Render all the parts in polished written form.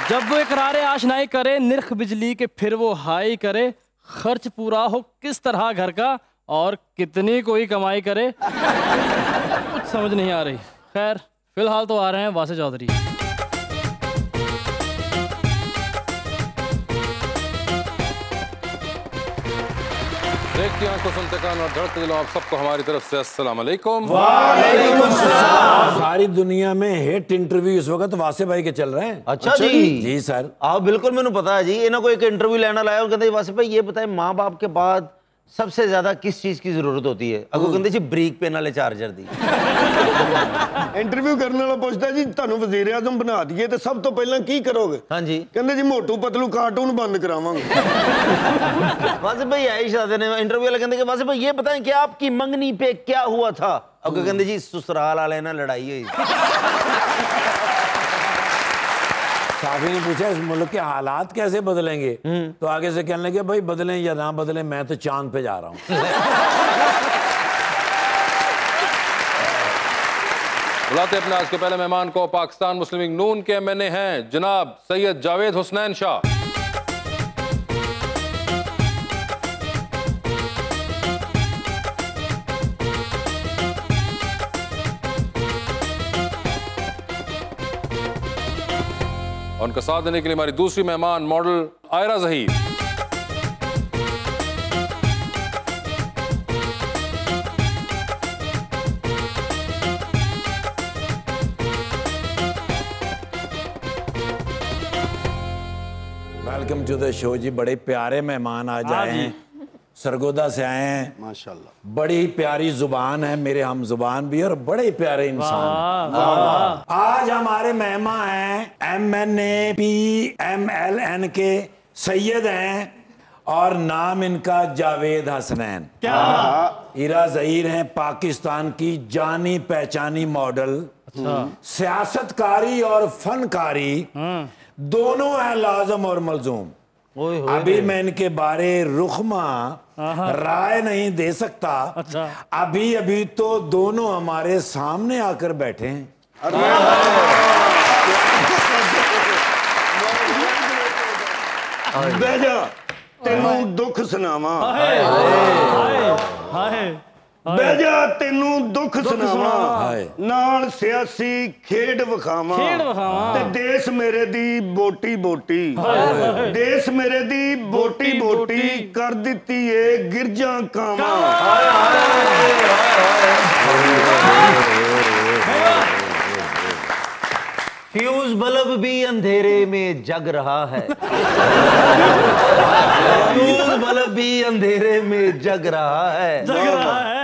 जब वो इकरार आशनाई करे, निर्ख बिजली के फिर वो हाई करे, खर्च पूरा हो किस तरह घर का और कितनी कोई कमाई करे। कुछ समझ नहीं आ रही। खैर फिलहाल तो आ रहे हैं वासे चौधरी। देखती आंखों सुनते कान और धड़कते दिलों, आप सबको हमारी तरफ से अस्सलाम वालेकुम। वालेकुम सलाम। सारी दुनिया में हिट इंटरव्यू इस वक्त वासे भाई के चल रहे हैं। अच्छा जी। जी सर। आप बिल्कुल मैंने पता है जी, इन्हों को एक इंटरव्यू लेना लाया, कहते वासे भाई ये बताए माँ बाप के बाद सबसे ज्यादा किस चीज की जरूरत होती है? अगो कहते जी ब्रेक पे नाले चार्जर दी। इंटरव्यू करने वाला पूछता जी ਤੁਹਾਨੂੰ वजीर आजम बना दिए तो सब तो पहला की करोगे? हाँ जी। कहते जी मोटू पतलू कार्टून बंद करावांगे। वासे भाई आई शादी ने इंटरव्यू वाले कहते वासे भाई ये बताएं कि आपकी मंगनी पे क्या हुआ था? अब कहते जी ससुराल वाले ना लड़ाई हुई। साफी ने पूछा इस मुल्क के हालात कैसे बदलेंगे, तो आगे से कहने लगे भाई बदलें या ना बदलें, मैं तो चांद पे जा रहा हूँ। बुलाते अपने आज के पहले मेहमान को, पाकिस्तान मुस्लिम लीग नून के MNA हैं जनाब सैयद जावेद हुसनैन शाह। उनका साथ देने के लिए हमारी दूसरी मेहमान model Aayra Zaheer. Welcome to the show ji. बड़े प्यारे मेहमान आज आए हैं, सरगोदा से आए हैं माशाल्लाह। बड़ी प्यारी जुबान है, मेरे हम जुबान भी और बड़े प्यारे इंसान। आज हमारे मेहमान हैं MNA PMLN के सैयद हैं और नाम इनका जावेद हसनैन। क्या आयरा जहीर हैं, पाकिस्तान की जानी पहचानी मॉडल। सियासतकारी और फनकारी दोनों हैं लाजम और मलजूम। अभी मैं इनके बारे रुखमा राय नहीं दे सकता। अच्छा। अभी अभी तो दोनों हमारे सामने आकर बैठे हैं। बेजा तेनू दुख सुनावा, बेजा तेनू दुख सुनावा, नाल सियासी खेड विखावा, ते देश मेरे दी बोटी बोटी, देश मेरे दी बोटी बोटी कर दिती है गिरजा कावा। फ्यूज बल्ब भी अंधेरे में जग रहा है। फ्यूज बल्ब भी अंधेरे में जग रहा है।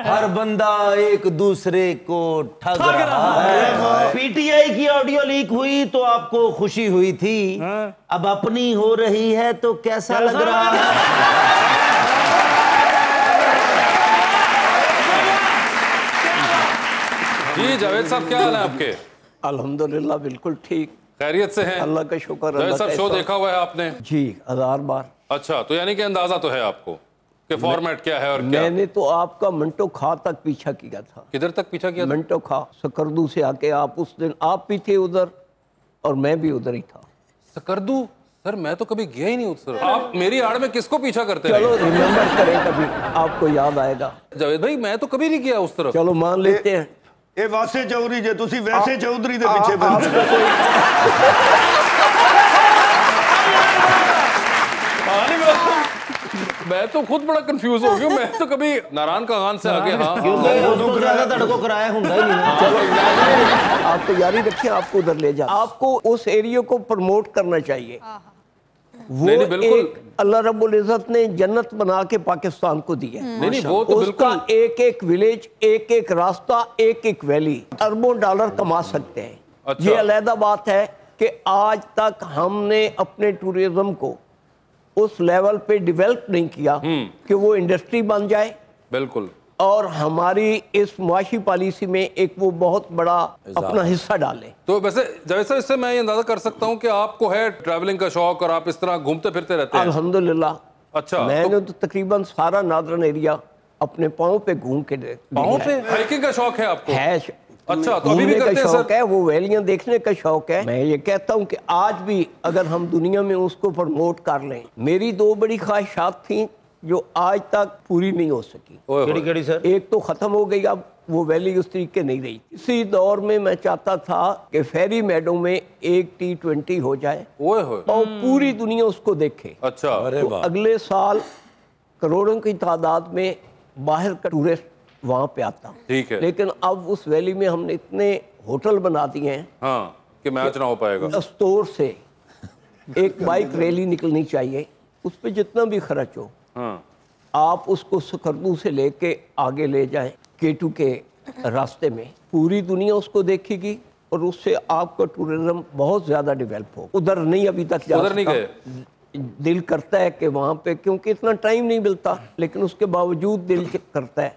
हर बंदा एक दूसरे को ठग रहा है। पीटीआई की ऑडियो लीक हुई तो आपको खुशी हुई थी, अब अपनी हो रही है तो कैसा लग रहा है? जी जावेद साहब, क्या हाल है आपके? अल्हम्दुलिल्लाह बिल्कुल ठीक, खैरियत से हैं? अल्लाह का शुक्र। जावेद साहब शो देखा हुआ है आपने? जी 1000 बार। अच्छा, तो यानी कि अंदाजा तो है आपको कि फॉर्मेट क्या है और क्या? मैंने तो आपका मिंटो खा तक पीछा किया था। किधर तक पीछा किया था? मिंटो खा सकरदू से आके आप उस दिन आप भी थे उधर और मैं भी उधर ही था। सकरदू? सर मैं तो कभी गया ही नहीं उधर। आप मेरी आड़ में किसको पीछा करते हैं? चलो रिमेम्बर करें, कभी आपको याद आएगा। जावेद भाई मैं तो कभी नहीं गया उस तरफ। चलो मान लेते हैं ये वासे चौधरी जे तुसी वैसे चौधरी दे पीछे मैं तो खुद बड़ा कंफ्यूज हो गया। मैं तो कभी नारायण का खान से आगे। हाँ कराया होगा ही नहीं। चलो आप तैयारी रखिए, आपको उधर ले जा। आपको उस एरिया को प्रमोट करना चाहिए। वो नहीं, बिल्कुल। एक अल्लाह रब्बुल इज़्ज़त ने जन्नत बना के पाकिस्तान को दी है। नहीं वो तो उसका बिल्कुल। एक एक विलेज, एक एक रास्ता, एक एक वैली अरबों डॉलर कमा सकते हैं। अच्छा। ये अलहदा बात है कि आज तक हमने अपने टूरिज्म को उस लेवल पे डेवलप नहीं किया कि वो इंडस्ट्री बन जाए। बिल्कुल। और हमारी इस मुआशी पॉलिसी में एक वो बहुत बड़ा अपना हिस्सा डालें। तो वैसे जावेद साहब इससे मैं ये अंदाजा कर सकता हूँ कि आपको है ट्रैवलिंग का शौक और आप इस तरह घूमते फिरते रहते हैं? अल्हम्दुलिल्लाह। अच्छा। मैंने तो तकरीबन सारा नादरन एरिया अपने पाँव पे घूम के पाँव पे हाइकिंग का शौक है आपको? है अच्छा, तो अभी भी घूमने का करते हैं शौक सर? है, वो वैलियां देखने का शौक है। मैं ये कहता हूँ कि आज भी अगर हम दुनिया में उसको प्रमोट कर लें, मेरी 2 बड़ी ख्वाहिशात थी जो आज तक पूरी नहीं हो सकी। केड़ी केड़ी सर? एक तो खत्म हो गई, अब वो वैली उस तरीके नहीं रही। इसी दौर में मैं चाहता था कि फेरी मैडो में एक T20 हो जाए ओए होए। और पूरी दुनिया उसको देखे। अच्छा, अरे तो वाह, अगले साल करोड़ों की तादाद में बाहर का टूरिस्ट वहाँ पे आता। ठीक है। लेकिन अब उस वैली में हमने इतने होटल बना दिए हैं, हाँ, कि मैच ना हो पाएगा। स्टोर से एक बाइक रैली निकलनी चाहिए, उस पर जितना भी खर्च हो हाँ, आप उसको सकरदू से लेके आगे ले जाएं K2 के रास्ते में, पूरी दुनिया उसको देखेगी और उससे आपका टूरिज्म बहुत ज्यादा डेवलप हो। उधर नहीं अभी तक जा उधर नहीं सका। गए? दिल करता है कि वहाँ पे, क्योंकि इतना टाइम नहीं मिलता, लेकिन उसके बावजूद दिल करता है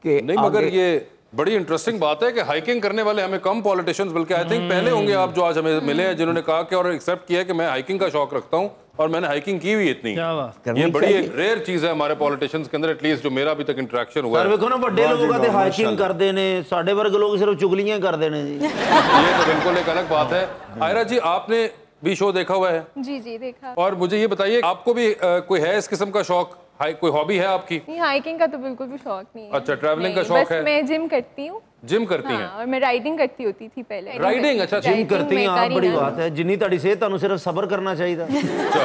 कि नहीं, मगर आगे- ये बड़ी इंटरेस्टिंग बात है कि हाइकिंग करने वाले हमें कम पॉलिटिशियंस, बल्कि आई थिंक पहले होंगे आप जो आज हमें मिले हैं जिन्होंने कहा कि और एक्सेप्ट किया कि मैं हाइकिंग का शौक रखता हूं और मैंने हाइकिंग की हुई इतनी। क्या बात। करनी ये बड़ी चाहिए। एक रेयर चीज है हमारे पॉलिटिशियंस के अंदर, एटलीस्ट जो मेरा अभी तक इंटरेक्शन हुआ सर है। वेखो ना, ਵੱਡੇ ਲੋਕਾਂ ਤੇ ਹਾਈਕਿੰग ਕਰਦੇ ਨੇ, ਸਾਡੇ ਵਰਗੇ ਲੋਕ ਸਿਰਫ ਚੁਗਲੀਆਂ ਕਰਦੇ ਨੇ ਜੀ। ये तो बिल्कुल एक अलग बात है। आयरा जी, आपने भी शो देखा हुआ है जी जी देखा। और मुझे ये बताइए, आपको भी कोई है इस किस्म का शौक, कोई हॉबी है आपकी? नहीं, हाइकिंग का तो बिल्कुल भी शौक नहीं है। अच्छा, ट्रैवलिंग का नहीं, शौक बस है? मैं जिम करती हूँ। जिम करती हाँ, हैं? और मैं राइडिंग करती होती थी पहले। राइडिंग, अच्छा, जिम राइडिंग करती हैं मैं आप, करी बड़ी ना। बात है। जिन्नी ਤੁਹਾਡੀ ਸਿਹਤ, ਤੁਹਾਨੂੰ ਸਿਰਫ ਸਬਰ ਕਰਨਾ ਚਾਹੀਦਾ। अच्छा,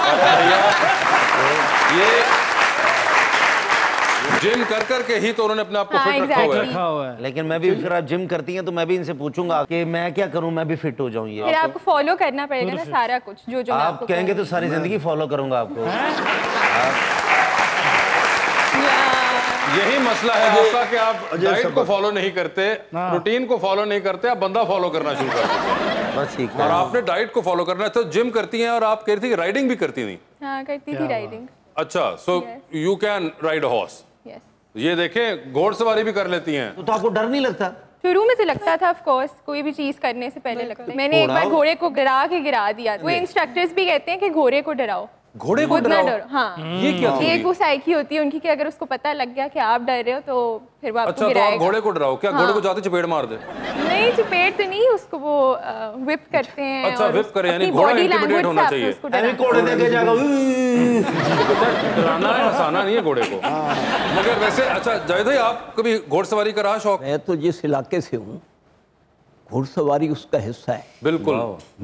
अरे भैया, ये जिम कर करके ही तो उन्होंने अपने आप को हाँ, फिट रखा हुआ है। exactly। रखा हुआ है। लेकिन मैं भी, फिर आप जिम करती हैं तो मैं भी इनसे पूछूंगा कि मैं क्या करूं, मैं भी फिट हो जाऊं। ये फिर आपको फॉलो करना पड़ेगा ना सारा कुछ जो जो मैं आप आपको कहेंगे तो कहूँगी। सारी जिंदगी फॉलो करूंगा आपको। यही मसला है आपका कि आप डाइट को फॉलो नहीं करते, रूटीन को फॉलो नहीं करते, आप बंदा फॉलो करना शुरू कर देते हैं। बस ठीक और है। आपने डाइट को फॉलो करना है, तो जिम करती हैं और आप कह रही थी कि राइडिंग भी करती थी। हाँ, करती थी राइडिंग। अच्छा, so you can ride a horse. Yes. ये देखें, घोड़सवारी भी कर लेती हैं। तो आपको डर नहीं लगता? शुरू में तो लगता था, ऑफ कोर्स, कोई भी चीज करने से पहले लगता है। मैंने एक बार घोड़े को डरा के गिरा दिया। वो इंस्ट्रक्टर्स भी कहते हैं कि घोड़े को डराओ, घोड़े को खुद ना डराओ? डरो। हाँ, ये क्या थी? एक वो साइकी होती है उनकी कि अगर उसको पता लग गया कि आप डर रहे हो तो फिर वो आपको अच्छा, तो आप गिराएगा। घोड़े को डराओ, क्या घोड़े को जाते चपेट मार दे? नहीं, चपेट तो नहीं, उसको वो whip करते हैं। अच्छा, और whip करे, यानी अपनी घोड़ा body intimidate language होना से आपको चाहिए। उसको अरे डराना घोड़े देके जाएगा। डराना है, हंसाना नहीं है घोड़े को। मगर वैसे, अच्छा जावेद भाई, आप कभी घोड़सवारी का रहा शौक? मैं तो जिस इलाके से हूँ, घुड़सवारी उसका हिस्सा है। बिल्कुल।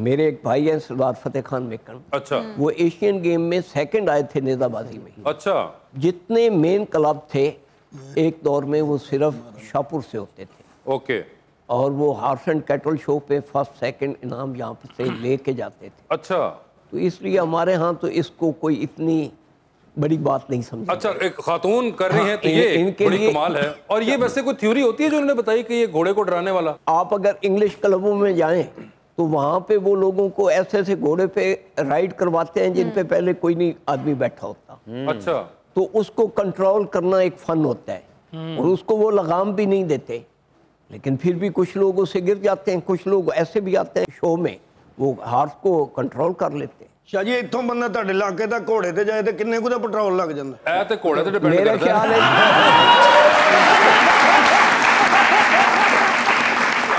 मेरे एक भाई हैं सरदार फतेह खान मेकन, अच्छा, वो एशियन गेम में सेकंड आए थे नेजाबाजी में। अच्छा, जितने मेन क्लब थे एक दौर में वो सिर्फ शाहपुर से होते थे, ओके, और वो हार्स एंड कैटल शो पे फर्स्ट सेकंड इनाम यहाँ से लेके जाते थे। अच्छा, तो इसलिए हमारे यहाँ तो इसको कोई इतनी बड़ी बात नहीं समझी। अच्छा, एक खातून कर रही है तो हाँ, ये इनके बड़ी लिए- कमाल है। और ये वैसे कोई थ्योरी होती है जो उन्होंने बताई कि ये घोड़े को डराने वाला? आप अगर इंग्लिश क्लबों में जाएं तो वहाँ पे वो लोगों को ऐसे ऐसे घोड़े पे राइड करवाते हैं जिन पे पहले कोई नहीं आदमी बैठा होता, अच्छा, तो उसको कंट्रोल करना एक फन होता है और उसको वो लगाम भी नहीं देते। लेकिन फिर भी कुछ लोग उससे गिर जाते हैं, कुछ लोग ऐसे भी आते हैं शो में वो हार्स को कंट्रोल कर लेते हैं। ਸ਼ਾਹ ਜੀ ਇੱਥੋਂ ਬੰਦਾ ਤੁਹਾਡੇ ਇਲਾਕੇ ਦਾ ਘੋੜੇ ਤੇ ਜਾਏ ਤੇ ਕਿੰਨੇ ਕੁ ਦਾ ਪੈਟਰੋਲ ਲੱਗ ਜਾਂਦਾ? ऐ तो घोड़े तो डिपेंड मेरा करता ख्याल है। है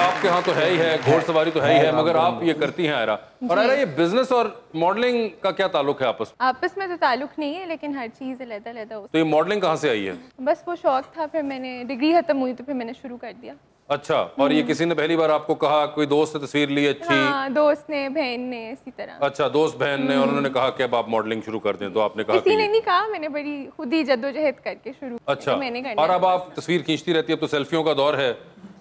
आपके यहाँ तो है ही है, घोड़सवारी तो है ही है, मगर आप ये करती हैं आयरा। और आयरा, ये बिजनेस और मॉडलिंग का क्या ताल्लुक है आपस में? आपस में तो ताल्लुक नहीं है, लेकिन हर चीज़ अलग-अलग हो। तो ये मॉडलिंग कहाँ से आई है? बस वो शौक था, फिर मैंने डिग्री खत्म हुई तो फिर मैंने शुरू कर दिया। अच्छा, और ये किसी ने पहली बार आपको कहा, कोई दोस्त ने तस्वीर ली अच्छी? हाँ, दोस्त ने, बहन ने, इसी तरह। अच्छा, दोस्त बहन ने, और उन्होंने कहा कि अब आप मॉडलिंग शुरू कर दें, तो आपने कहा किसी ने कि नहीं कहा, मैंने बड़ी खुद ही जद्दोजहद करके शुरू किया, अच्छा। तो मैंने करना और अब आप तस्वीर खींचती रहती है, अब तो सेल्फियों का दौर है,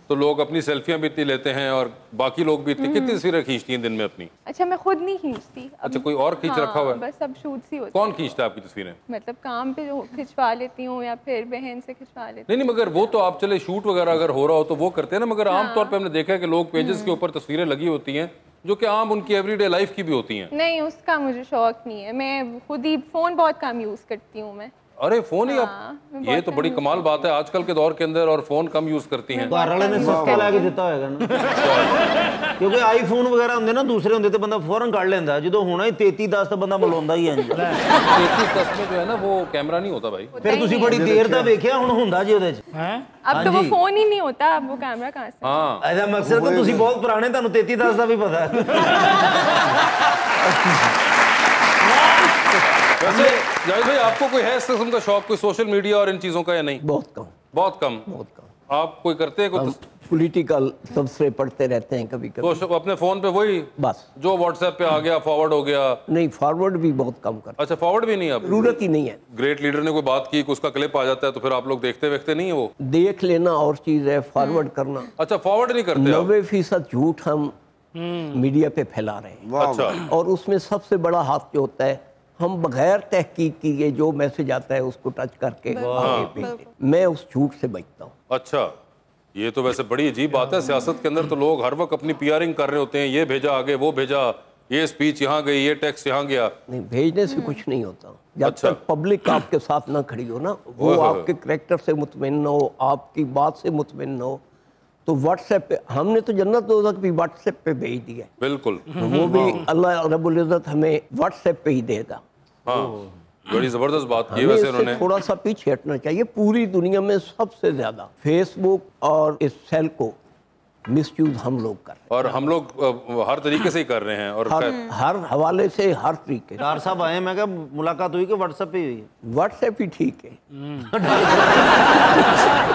तो लोग अपनी सेल्फियां भी इतनी लेते हैं और बाकी लोग भी इतनी, कितनी तस्वीरें खींचती हैं दिन में अपनी? अच्छा, मैं खुद नहीं खींचती अब। अच्छा, कोई और खींच रखा हुआ है? बस अब शूट्स ही होते कौन खींचता है आपकी तस्वीरें? हैं। मतलब काम पे जो खिंचवा लेती हूँ या फिर बहन से खिंचवा लेती नहीं नहीं, मगर वो तो आप चले शूट वगैरह अगर हो रहा हो तो वो करते हैं ना, मगर आमतौर पे हमने देखा है कि लोग पेजेस के ऊपर तस्वीरें लगी होती हैं जो कि आम उनकी एवरीडे लाइफ की भी होती हैं। हूँ। नहीं, उसका मुझे शौक नहीं है। मैं खुद ही फ़ोन बहुत कम यूज़ करती हूँ मैं। अरे फोन ही अब ये तो बड़ी कमाल बात है आजकल के दौर के अंदर, और फोन कम यूज करती हैं। घर वाले ने सस्ता ला के दिता होगा ना, क्योंकि आईफोन वगैरह होंगे ना दूसरे होंगे तो बंदा फौरन कढ़ लेंदा, जो होना ही 3310 तो बंदा मलाउंदा ही है। 3310 में जो है ना वो कैमरा नहीं होता भाई। फिर तुसी बड़ी देर दा देखिया हुन हुंदा जी ओदे च। अब तो वो फोन ही नहीं होता, अब वो कैमरा कहां से? हाँ ऐसा मकसद तो तुसी बहुत पुराने, ਤੁਹਾਨੂੰ 3310 ਦਾ भी पता है। वैसे जावेद भाई आपको कोई है इस किस्म का शौक, कोई सोशल मीडिया और इन चीजों का या नहीं? बहुत कम। बहुत कम। बहुत कम। आप कोई करते हैं कोई पॉलिटिकल तबसरे पढ़ते रहते हैं कभी कभी। तो अपने फोन पे वही बस जो व्हाट्सएप पे आ गया फॉरवर्ड हो गया? नहीं, फॉरवर्ड भी बहुत कम कर। अच्छा फॉरवर्ड भी नहीं है, जरूरत ही नहीं है। ग्रेट लीडर ने कोई बात की, उसका क्लिप आ जाता है तो फिर आप लोग देखते वेखते नहीं है? वो देख लेना और चीज है, फॉरवर्ड करना। अच्छा फॉरवर्ड नहीं करते? 90% झूठ हम मीडिया पे फैला रहे हैं। अच्छा। और उसमें सबसे बड़ा हाथ जो होता है, हम बगैर तहकीक किए जो मैसेज आता है उसको टच करके आगे भेजते। मैं उस झूठ से बचता हूँ। अच्छा, ये तो वैसे बड़ी अजीब बात है। सियासत के अंदर तो लोग हर वक्त अपनी पीआरिंग कर रहे होते हैं, ये भेजा आगे, वो भेजा, ये स्पीच यहाँ गई, ये टेक्स्ट यहाँ गया। नहीं, भेजने से कुछ नहीं होता जब तक पब्लिक आपके साथ ना खड़ी हो ना, वो आपके करैक्टर से मुतमिन हो, आपकी बात से मुतमिन हो। तो व्हाट्सएप पे हमने तो जन्नत दोज़ख भी व्हाट्सएप पे भेज दिया। बिल्कुल। तो वो भी अल्लाह रब्बुल इज़्ज़त हमें व्हाट्सएप पे ही देगा। हाँ, बड़ी जबरदस्त बात की वैसे उन्होंने। थोड़ा सा पीछे हटना चाहिए। पूरी दुनिया में सबसे ज्यादा फेसबुक और इस सेल को मिसयूज हम लोग कर रहे हैं, और हम लोग हर तरीके से ही कर रहे हैं। और हर हवाले से, हर तरीके। डॉक्टर साहब आए, मैं क्या मुलाकात हुई कि व्हाट्सएप पे हुई? व्हाट्सएप ही ठीक है।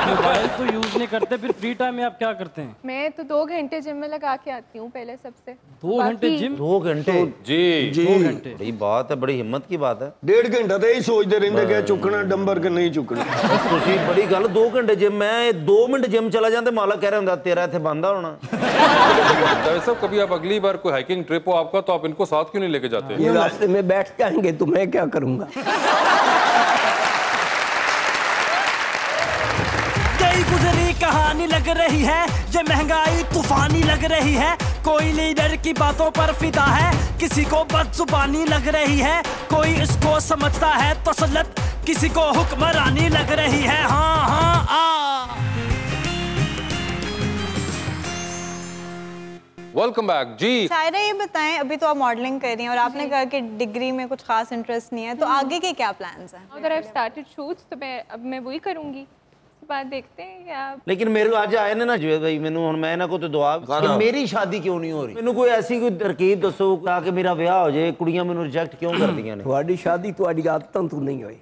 मोबाइल तो यूज नहीं करते, फिर फ्री टाइम में आप क्या करते हैं? मैं तो 2 घंटे जिम में लगा के आती हूँ पहले सबसे। 2 घंटे जिम? 2 घंटे? जी 2 घंटे बड़ी बात है, बड़ी हिम्मत की बात है। 1.5 घंटा तो यही सोचते रहते कि चुकना डंबर के नहीं चुकना। तुसी बड़ी गल 2 घंटे जिम, मैं 2 मिनट जिम चला जाते माला कह रहा होंदा तेरा इत्थे बंदा होना। सब कभी आप अगली बार कोई हाइकिंग ट्रिप हो आपका तो आप इनको साथ क्यों नहीं लेके जाते? ये रास्ते में बैठ जाएंगे तो मैं क्या करूंगा? कई गुजरी कहानी लग रही है, ये महंगाई तूफानी लग रही है। कोई लीडर की बातों पर फिदा है, किसी को बदजुबानी लग रही है। कोई इसको समझता है तसल्लुत, किसी को हुक्मरानी लग रही है। हाँ हाँ वेलकम बैक जी। शायरा ये बताएं, अभी तो आप मॉडलिंग कर रही हैं और आपने कहा कि डिग्री में कुछ खास इंटरेस्ट नहीं है, तो आगे के क्या प्लान्स हैं? अगर आई स्टार्टेड शूट्स तो मैं वही करूंगी। बात देखते हैं क्या। लेकिन मेरे आज आए ने ना जुवेद भाई, मैनू हुण मैं ना को तो दुआ कि मेरी शादी क्यों नहीं हो रही। मैनू कोई ऐसी कोई तरकीब दसो ताकि मेरा ब्याह हो जाए। कुड़ियां मैनू रिजेक्ट क्यों करदियां ने? ਤੁਹਾਡੀ शादी ਤੁਹਾਡੀ आदतां तो नहीं होई।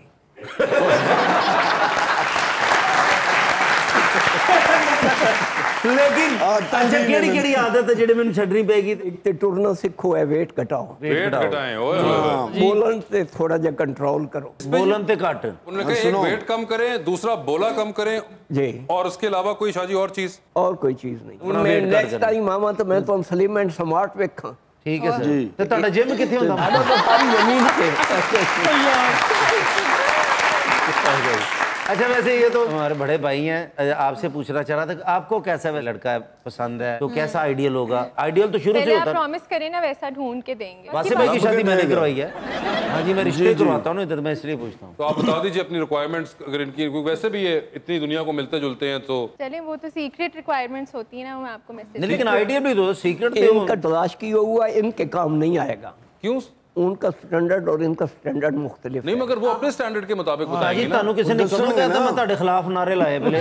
लेकिन अच्छा केड़ी केड़ी आदत है जेडे मैनू छड्डनी पेगी? एक ते टुरना सीखो है, वेट घटाओ। वेट घटाएं, ओए ओए। बोलन से थोड़ा जा कंट्रोल करो। बोलन ते घट। उन्होंने कहा एक वेट कम करें, दूसरा बोला कम करें जी, और उसके अलावा कोई शादी और चीज? और कोई चीज नहीं। मैं नेक्स्ट टाइम आवा तो मैं तो सलीम एंड स्मार्ट वेखा। ठीक है सर। ते ਤੁਹਾਡਾ जिम किथे हुंदा? साडा तो सारी जमीन पे। अच्छा वैसे ये तो हमारे बड़े भाई हैं, आपसे पूछना चाह रहा था कि आपको कैसा लड़का है पसंद है, तो कैसा आइडियल होगा? आइडियल तो शुरू से होता है। प्रॉमिस करें ना वैसा ढूंढ के देंगे। वासे भाई की शादी मैंने करवाई है। हाँ जी, मैं रिश्ते करवाता हूँ, इधर मैं इसलिए पूछता हूँ। तो आप बता दीजिए अपनी रिक्वायरमेंट्स, अगर इनकी वैसे भी ये इतनी दुनिया को मिलते जुलते हैं तो। चलें, वो तो सीक्रेट रिक्वायरमेंट्स होती है ना, मैं आपको मैसेज। लेकिन आइडियल भी दो सीक्रेट इनका तलाश किया हुआ इनके काम नहीं आएगा। क्यों? उनका स्टैंडर्ड और इनका स्टैंडर्ड मुख्तलिफ नहीं, मगर वो अपने स्टैंडर्ड के मुताबिक बताएंगे ना। तानू किसी ने निकलना कहता मैं ਤੁਹਾਡੇ खिलाफ नारे लाए पहले।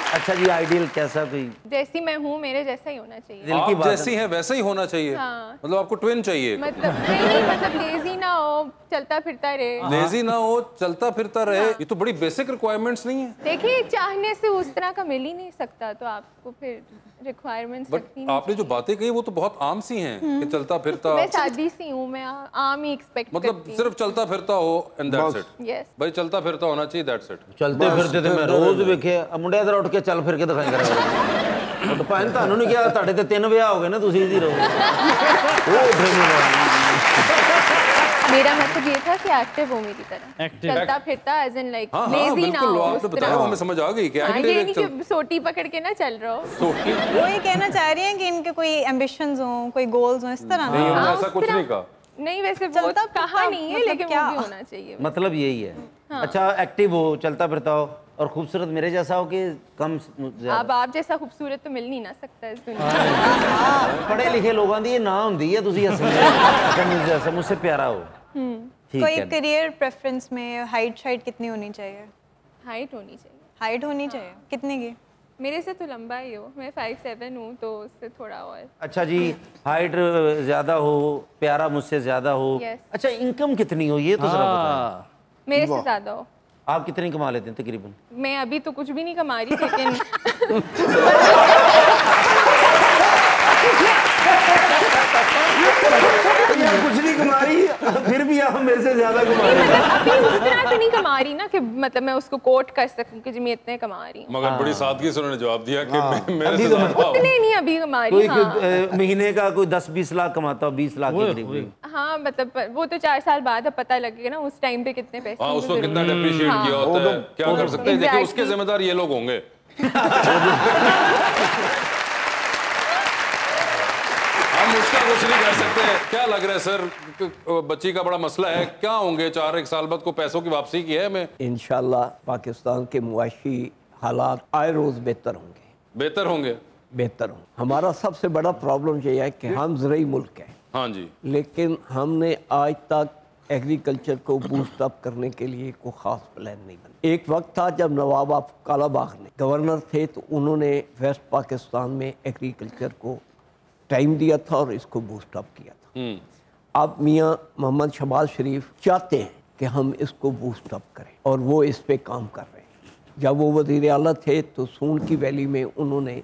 अच्छा जी, आइडियल कैसा? कोई जैसी मैं हूँ मेरे जैसा ही होना चाहिए। आप जैसी हैं वैसा ही होना चाहिए। हाँ। मतलब आपको ट्विन चाहिए? मतलब नहीं, मतलब लेजी ना हो, चलता फिरता रहे। लेजी ना हो, चलता फिरता रहे। ये तो बड़ी बेसिक रिक्वायरमेंट्स नहीं है। देखिए, चाहने से उस तरह का मिल ही नहीं सकता, तो आपको फिर रिक्वायरमेंट्स रखनी नहीं। आपने जो बातें कही वो तो बहुत आम सी हैं कि चलता फिरता। मैं सादी सी हूँ, मैं आम ही एक्सपेक्ट मतलब सिर्फ चलता फिरता हो एंड दैट्स इट। यस भाई चलता फिरता होना चाहिए, दैट्स इट। चलते फिरते तो मैं रोज वेखे मुंडे इधर उठ के चल फिर के दिखाई करेगा। तो पाइन तानू नहीं किया ਤੁਹਾਡੇ ਤੇ 3 ਵਿਆਹ ਹੋ ਗਏ ਨਾ, ਤੁਸੀਂ इधर रहो। वो मेरा मतलब ये था कि एक्टिव हो मेरी तरह, चलता फिरता एज इन लाइक लेजी ना हो। आपने बताया, हमें समझ आ गई कि ये नहीं कि सोटी पकड़ के ना चल रहा हो। वो ये कहना चाह रही हैं कि इनके कोई एम्बिशंस हों, कोई गोल्स हों, इस तरह नहीं, उन्होंने ऐसा कुछ नहीं कहा। नहीं वैसे वो चलता कहा फिरता नहीं है, मतलब लेकिन क्या? वो भी होना चाहिए। मतलब यही है। अच्छा, एक्टिव हो, चलता फिरता हो और खूबसूरत मेरे जैसा हो कि कम ज्यादा? अब आप जैसा खूबसूरत तो मिल नहीं ना सकता इस दुनिया में। पढ़े लिखे लोगों की ये ना होंगी है, तुझे मुझे जैसा मुझसे प्यारा हो। ठीक कोई है। करियर प्रेफरेंस में हाइट शाइट कितनी होनी चाहिए? हाइट होनी चाहिए। हाइट होनी चाहिए कितने की? मेरे से तो लंबा ही हो, मैं 5'7" हूँ, तो उससे थोड़ा और। अच्छा जी, हाइट ज्यादा हो, प्यारा मुझसे ज्यादा हो। Yes. अच्छा, इनकम कितनी हो ये तो जरा बताएं। मेरे से ज्यादा हो। आप कितनी कमा लेते हैं तकरीबन? मैं अभी तो कुछ भी नहीं कमा रही, लेकिन कुछ नहीं कमा रही, फिर भी आप मेरे से ज्यादा कमा रही हैं। अभी उस तरह तो नहीं कमा रही ना कि मतलब मैं उसको कोट कर सकूं कि जी मैं इतने कमा रही हूँ। मगर बड़ी सादगी से उन्होंने जवाब दिया कि मेरे से ज्यादा हो। उतने नहीं अभी कमा रही। कोई महीने का कोई 10-20 लाख कमाता हो, 20 लाख के करीब। हाँ मतलब वो तो 4 साल बाद अब पता लगेगा ना उस टाइम पे कितने पैसे। हाँ, उस वक्त कितना डेप्रिशिएट किया होता है, क्या कर सकते हैं। देखिए उसके जिम्मेदार ये लोग होंगे। हम उसका कुछ नहीं कर सकते। क्या लग रहा है सर, बच्ची का बड़ा मसला है, क्या होंगे 4 साल बाद को पैसों की वापसी की है हमें? इंशाल्लाह पाकिस्तान के मुआशी हालात आए रोज बेहतर होंगे। बेहतर होंगे? बेहतर होंगे। हमारा सबसे बड़ा प्रॉब्लम ये है कि हम ज़रूरी मुल्क हैं। हाँ जी। लेकिन हमने आज तक एग्रीकल्चर को बूस्ट अप करने के लिए कोई ख़ास प्लान नहीं बना। एक वक्त था जब नवाब ऑफ कालाबाग ने गवर्नर थे, तो उन्होंने वेस्ट पाकिस्तान में एग्रीकल्चर को टाइम दिया था और इसको बूस्ट अप किया था। अब मियाँ मोहम्मद शहबाज शरीफ चाहते हैं कि हम इसको बूस्ट अप करें और वो इस पे काम कर रहे हैं। जब वो वज़ीर आला थे तो सून की वैली में उन्होंने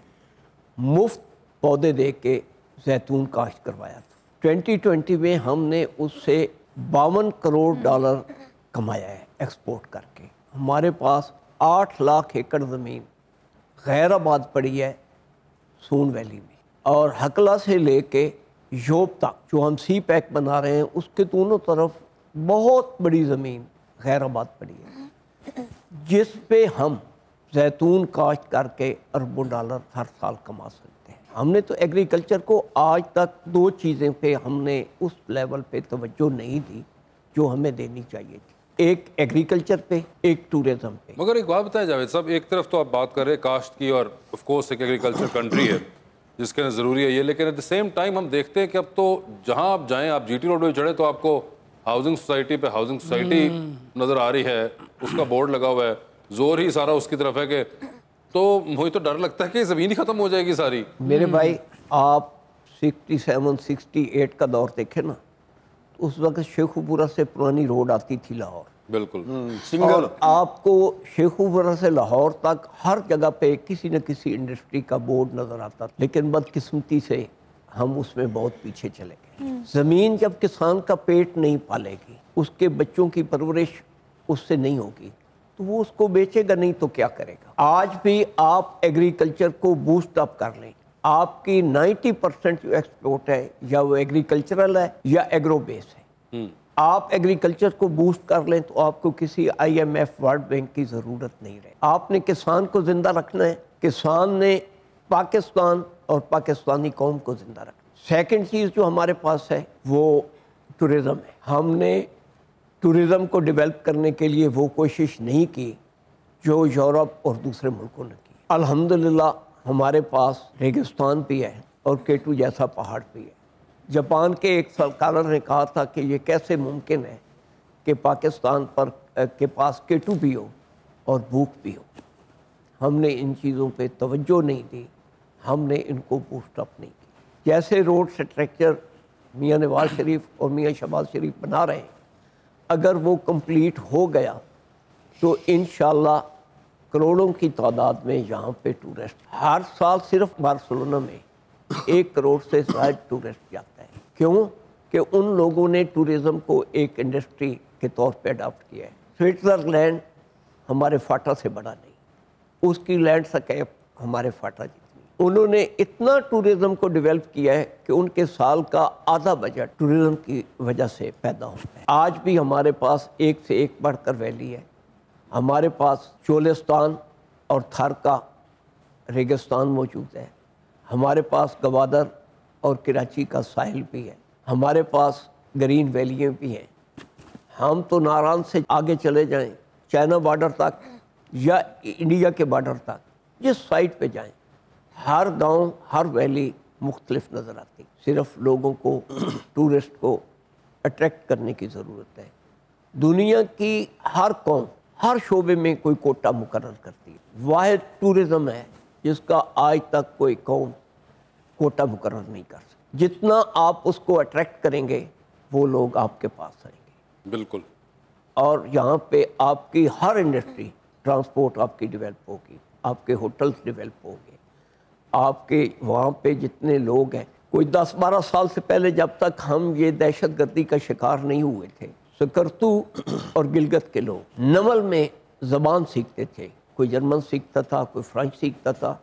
मुफ्त पौधे दे के जैतून काश्त करवाया था। 2020 में हमने उससे $52 करोड़ कमाया है एक्सपोर्ट करके। हमारे पास 8 लाख एकड़ ज़मीन गैर आबाद पड़ी है सून वैली में, और हकला से लेके योब तक जो हम सी पैक बना रहे हैं उसके दोनों तरफ बहुत बड़ी ज़मीन गैर आबाद पड़ी है, जिस पे हम जैतून काश्त करके अरबों डॉलर हर साल कमा सकते हैं। हमने तो एग्रीकल्चर को आज तक 2 चीज़ें पे हमने उस लेवल पे तवज्जो नहीं दी जो हमें देनी चाहिए थी, एक एग्रीकल्चर पे, एक टूरिज्म पे। मगर एक बात बताएं जावेद साहब, एक तरफ तो आप बात कर रहे हैं काश्त की और ऑफ कोर्स एक एग्रीकल्चर कंट्री है जिसके अंदर ज़रूरी है ये, लेकिन एट द सेम टाइम हम देखते हैं कि अब तो जहां आप जाएं, आप जीटी रोड पे चढ़े तो आपको हाउसिंग सोसाइटी पे हाउसिंग सोसाइटी नज़र आ रही है, उसका बोर्ड लगा हुआ है, जोर ही सारा उसकी तरफ है कि, तो मुझे तो डर लगता है कि ज़मीन ही ख़त्म हो जाएगी सारी। मेरे भाई, आप 67-68 का दौर देखे ना, तो उस वक्त शेखुपुरा से पुरानी रोड आती थी लाहौर। बिल्कुल और आपको शेखुपुरा से लाहौर तक हर जगह पे किसी न किसी इंडस्ट्री का बोर्ड नजर आता था, लेकिन बदकिस्मती से हम उसमें बहुत पीछे चले गए। जमीन जब किसान का पेट नहीं पालेगी, उसके बच्चों की परवरिश उससे नहीं होगी, तो वो उसको बेचेगा नहीं तो क्या करेगा। आज भी आप एग्रीकल्चर को बूस्ट अप कर लें, आपकी 90% जो एक्सपोर्ट है या वो एग्रीकल्चरल है या एग्रो बेस है। आप एग्रीकल्चर को बूस्ट कर लें तो आपको किसी IMF वर्ल्ड बैंक की ज़रूरत नहीं रहे। आपने किसान को ज़िंदा रखना है, किसान ने पाकिस्तान और पाकिस्तानी कौम को ज़िंदा रखना। सेकंड चीज़ जो हमारे पास है वो टूरिज़्म है। हमने टूरिज़्म को डेवलप करने के लिए वो कोशिश नहीं की जो यूरोप और दूसरे मुल्कों ने की। अल्हम्दुलिल्लाह हमारे पास रेगिस्तान भी है और केटू जैसा पहाड़ भी है। जापान के एक सलाहकार ने कहा था कि ये कैसे मुमकिन है कि पाकिस्तान पर के पास केटू भी हो और भूख भी हो। हमने इन चीज़ों पे तवज्जो नहीं दी, हमने इनको बूस्ट अप नहीं की। जैसे रोड स्ट्रक्चर मियाँ नवाज शरीफ और मियाँ शहबाज शरीफ बना रहे हैं, अगर वो कंप्लीट हो गया तो इंशाल्लाह करोड़ों की तादाद में यहाँ पे टूरिस्ट हर साल सिर्फ बार्सिलोना में 1 करोड़ से ज़्यादा टूरिस्ट जाता है। क्यों? कि उन लोगों ने टूरिज़्म को एक इंडस्ट्री के तौर पे अडॉप्ट किया है। स्विट्ज़रलैंड हमारे फाटा से बड़ा नहीं, उसकी लैंडस्केप हमारे फाटा जितनी। उन्होंने इतना टूरिज़्म को डेवलप किया है कि उनके साल का आधा बजट टूरिज़्म की वजह से पैदा होता है। आज भी हमारे पास एक से एक बढ़कर वैली है। हमारे पास चोलिस्तान और थर का रेगिस्तान मौजूद है। हमारे पास गवादर और कराची का साहिल भी है। हमारे पास ग्रीन वैलियाँ भी हैं। हम तो नारायण से आगे चले जाएं, चाइना बॉर्डर तक या इंडिया के बॉर्डर तक, जिस साइड पे जाएं, हर गांव हर वैली मुख्तलिफ नज़र आती। सिर्फ लोगों को टूरिस्ट को अट्रैक्ट करने की ज़रूरत है। दुनिया की हर कौम हर शोबे में कोई कोटा मुकर्रर करती है। वाहिद टूरिज़्म है जिसका आज तक कोई कौम कोटा मुकर्रर नहीं कर सकती। जितना आप उसको अट्रैक्ट करेंगे वो लोग आपके पास आएंगे। बिल्कुल। और यहाँ पे आपकी हर इंडस्ट्री, ट्रांसपोर्ट आपकी डेवलप होगी, आपके होटल्स डेवलप होंगे, आपके वहाँ पे जितने लोग हैं। कोई 10-12 साल से पहले जब तक हम ये दहशतगर्दी का शिकार नहीं हुए थे, सकरतू और गिलगित के लोग नमल में ज़बान सीखते थे। कोई जर्मन सीखता था, कोई फ्रेंच सीखता था,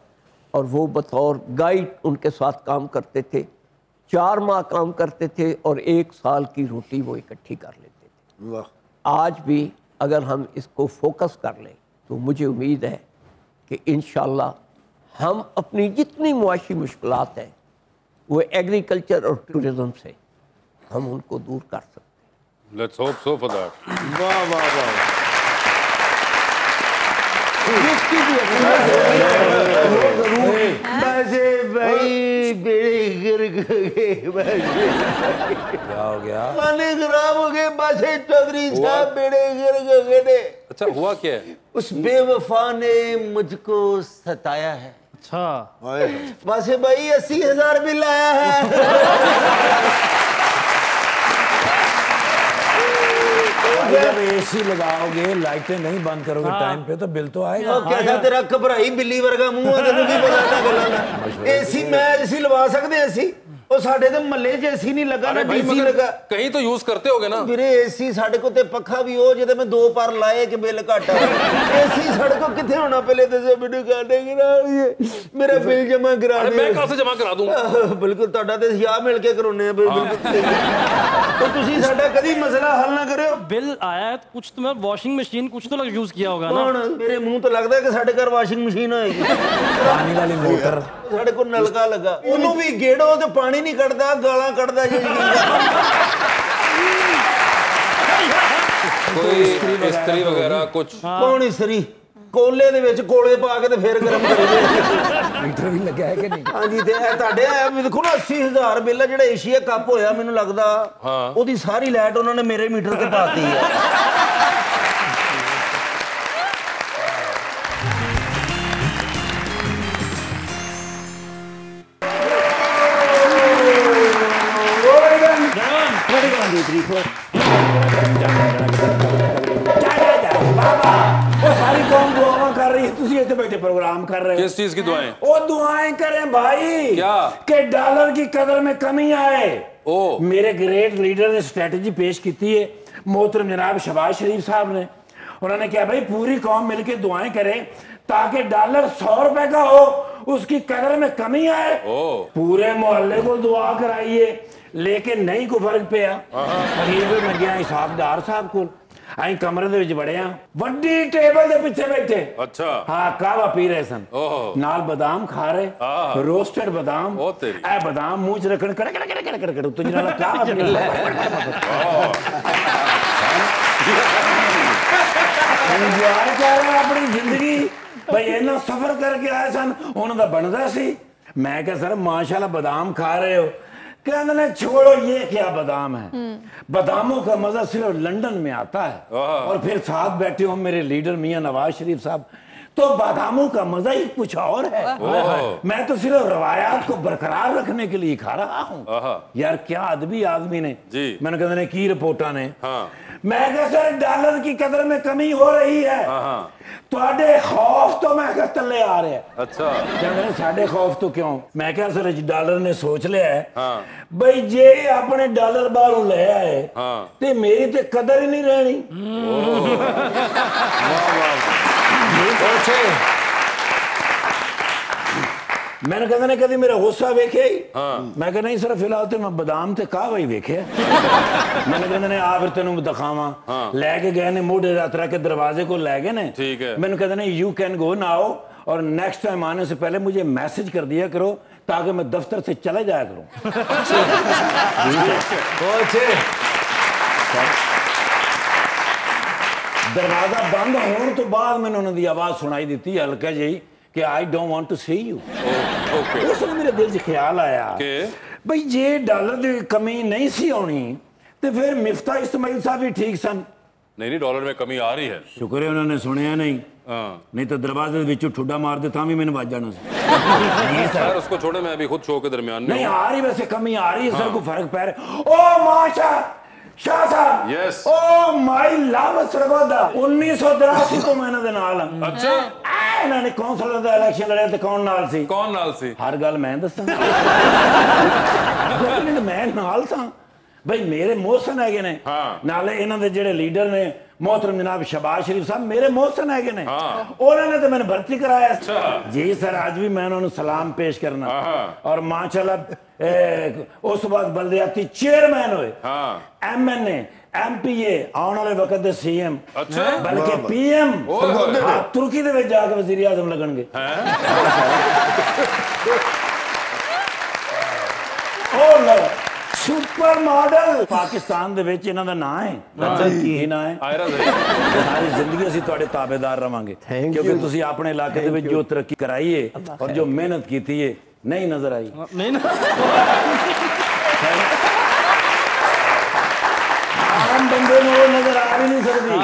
और वो बतौर गाइड उनके साथ काम करते थे। 4 माह काम करते थे और 1 साल की रोटी वो इकट्ठी कर लेते थे। वाह। आज भी अगर हम इसको फोकस कर लें तो मुझे उम्मीद है कि इंशाल्लाह हम अपनी जितनी मुआशी मुश्किलात हैं वो एग्रीकल्चर और टूरिज़्म से हम उनको दूर कर सकते हैं। Let's hope so for that. वाह वाह वाह। भाई बेड़े गिर गए, क्या हो गया? पानी खराब हो गए, बसे चौधरी साहब बेड़े गिर गए। अच्छा हुआ क्या है? उस बेवफा ने मुझको सताया है। अच्छा बसे भाई 80,000 बिल आया है। जब एसी लगाओगे, लाइटें नहीं बंद करोगे टाइम पे तो बिल तो आएगा। कैसा तेरा घबराई बिल्ली वर्गा मुंह है, तेनू की पता गल्लां। एसी मैं एसी लवा सकदे एसी? ਉਹ ਸਾਡੇ ਤੇ ਮੱਲੇ 'ਚ ਏਸੀ ਨਹੀਂ ਲੱਗਾ ਨਾ ਡੀਸੀ ਲੱਗਾ। कहीं तो यूज करते होगे ना? ਵੀਰੇ ਏਸੀ ਸਾਡੇ ਕੋਲ ਤੇ ਪੱਖਾ ਵੀ ਉਹ ਜਿਹਦੇ ਮੈਂ 2 ਪਰ ਲਾਏ ਕਿ ਬਿੱਲ ਘੱਟ ਆਇਆ। ਏਸੀ ਸਾਡੇ ਕੋਲ ਕਿੱਥੇ ਹੋਣਾ? ਪਹਿਲੇ ਤੇ ਮੈਨੂੰ ਕਾਟੇ ਕਰਾਉਣਗੇ, ਮੇਰਾ ਬਿੱਲ ਜਮਾ ਕਰਾ ਦੇ। मैं कहां से जमा करा दूंगा? ਬਿਲਕੁਲ ਤੁਹਾਡਾ ਤੇ ਸਿਆ ਮਿਲ ਕੇ ਕਰਾਉਣੇ ਆ ਬਿਲਕੁਲ। तो ਤੁਸੀਂ ਸਾਡਾ ਕਦੀ ਮਸਲਾ ਹੱਲ ਨਾ ਕਰਿਓ। बिल आया है तो कुछ तो मैं वॉशिंग मशीन कुछ तो यूज किया होगा ना। ਹੁਣ ਮੇਰੇ ਮੂੰਹ ਤੋਂ ਲੱਗਦਾ ਕਿ ਸਾਡੇ ਘਰ ਵਾਸ਼ਿੰਗ ਮਸ਼ੀਨ ਹੋਏਗੀ। पानी वाली मोटर ਸਾਡੇ ਕੋਲ ਨਲਕਾ ਲੱਗਾ, ਉਹਨੂੰ ਵੀ ਗੇੜੋ ਤੇ ਪਾਣੀ ਨਹੀਂ ਕੱਢਦਾ, ਗਾਲਾਂ ਕੱਢਦਾ ਜੀ। कोई इस्त्री वगैरह कुछ? ਕੌਣ ਇਸਤਰੀ? ਕੋਲੇ ਦੇ ਵਿੱਚ ਕੋਲੇ ਪਾ ਕੇ ਤੇ ਫਿਰ ਗਰਮ ਕਰੋਗੇ। मीटर भी लगा है कि नहीं? ਹਾਂਜੀ ਤੇ ਇਹ ਤੁਹਾਡੇ ਦੇਖੋ ਨਾ 80,000 ਬਿੱਲ ਜਿਹੜਾ ਏਸ਼ੀਆ ਕੱਪ ਹੋਇਆ, ਮੈਨੂੰ ਲੱਗਦਾ ਉਹਦੀ ਸਾਰੀ ਲਾਈਟ ਉਹਨਾਂ ਨੇ ਮੇਰੇ ਮੀਟਰ ਤੇ ਪਾਤੀ ਹੈ। सारी कौम दुआएं कर रही है, तुसी इतने बैठे प्रोग्राम कर रहे हो। किस चीज की दुआएं? ओ दुआएं करें भाई क्या? कि डॉलर की कदर में कमी आए। ओ मेरे ग्रेट लीडर ने स्ट्रेटजी पेश की है, मोहतरम जनाब शहबाज शरीफ साहब ने। उन्होंने कहा भाई पूरी कौम मिलकर दुआएं करे ताकि डॉलर 100 रुपए का हो, उसकी कदर में कमी आए। पूरे मोहल्ले को दुआ कराइए, लेकिन नहीं को फर्क पिया। अखीर में गया हिसाबदार साहब को, आई कमरे दे विच बड़े वड्डी टेबल दे पिछे बैठे। अच्छा हाँ, कहवा पी रहे सन, नाल बादाम खा रहे, रोस्टेड बादाम। ए बादाम मुंह च रखन कड़ कड़ कड़ कड़ कड़ तो जनाला कहवा पी रहे। एंजॉय कर रहे अपनी जिंदगी भाई, इन्ना सफर करके आए सन, उन्हां दा बनदा सी। मैं कहा सर माशाल्लाह बादाम खा रहे हो। कहने ने छोड़ो ये क्या बादाम है, बादामों का मजा सिर्फ लंदन में आता है। और फिर साथ बैठे हो मेरे लीडर मियां नवाज शरीफ साहब, तो बादामों का मजा ही कुछ और है। मैं तो सिर्फ रवायात को बरकरार रखने के लिए खा रहा हूँ। यार क्या अदबी आदमी ने जी। मैंने कहते की रिपोर्टा ने मैं कहा सर डॉलर की कदर में कमी हो रही है, ਤੁਹਾਡੇ खौफ तो मैं कहा तले आ रहे हैं। अच्छा कहते साढ़े खौफ तो क्यों? मैं कहा सर डॉलर ने सोच लिया है भाई जे अपने डॉलर बाहरों ले आए ते मेरी ते कदर ही नहीं रहनी। मैंने कहते ने कभी मेरा गुस्सा वेखे ही? मैं कहा नहीं सर फिलहाल तो मैं बादाम ते कहवा ही वेखे। मैंने कहते ने आ फिर तेन दिखावा, लैके गए ने मोढ़े यात्रा के दरवाजे को ले गए ने। ठीक है। मैंने कहते ने यू कैन गो नाउ, और नेक्स्ट टाइम आने से पहले मुझे मैसेज कर दिया करो ताकि मैं दफ्तर से चले जाया करूं। दरवाजा बंद होने तो बाद मैंने उन्होंने आवाज सुनाई दी हल्का जी कि I don't want to see you. उसने मेरे दिल च ख्याल आया भाई जे डॉलर की कमी नहीं सी आनी तो फिर मिफ्ता इस्माइल साहब भी ठीक सन। नहीं डॉलर में कमी आ रही है। शुक्र है उन्होंने सुनिया नहीं, नहीं तो दरवाजे विच ठुड्डा मार दे तां भी मैंने वाज जाना सी। सर उसको छोड़े, मैं अभी खुद शो के दरमियान में नहीं आ रही, वैसे कमी आ रही है सर, को फर्क पै रहा है। ओ माशा शाह साहब, yes, oh my love Sargodha 1983 को मैं इन्हां दे नाल हां। अच्छा इन्हां ने कौंसल दा इलेक्शन लड़िया ते कौन नाल सी? कौन नाल सी? हर गल मैं दसां। मैं नाल सां भाई, मेरे मोहसन है ने नाले इन्हां दे जेड़े लीडर ने मोहतरम जनाब शहबाज शरीफ साहब मेरे मोहसन है ने, उन्होंने तो मैंने भर्ती कराया। जी सर, आज भी मैं उन्होंने सलाम पेश करना। और माशाल्लाह उस बाद बल्दियाती चेयरमैन हुए, MNA MPA आने वाले वक्त दे CM, बल्कि PM तुर्की दे विच जाके वजीर आजम लगणगे। ओ लो सुपर मॉडल पाकिस्तान दे विच इन्हां दा नाम है। की नाम है? सारी जिंदगी असीं तुहाडे ताबेदार रवांगे, क्योंकि तुसीं अपने इलाके दे विच जो तरक्की कराई है और जो मेहनत कीती है नहीं नजर आई। नहीं ना आम बंदे नूं नजर आ भी नहीं सकदी।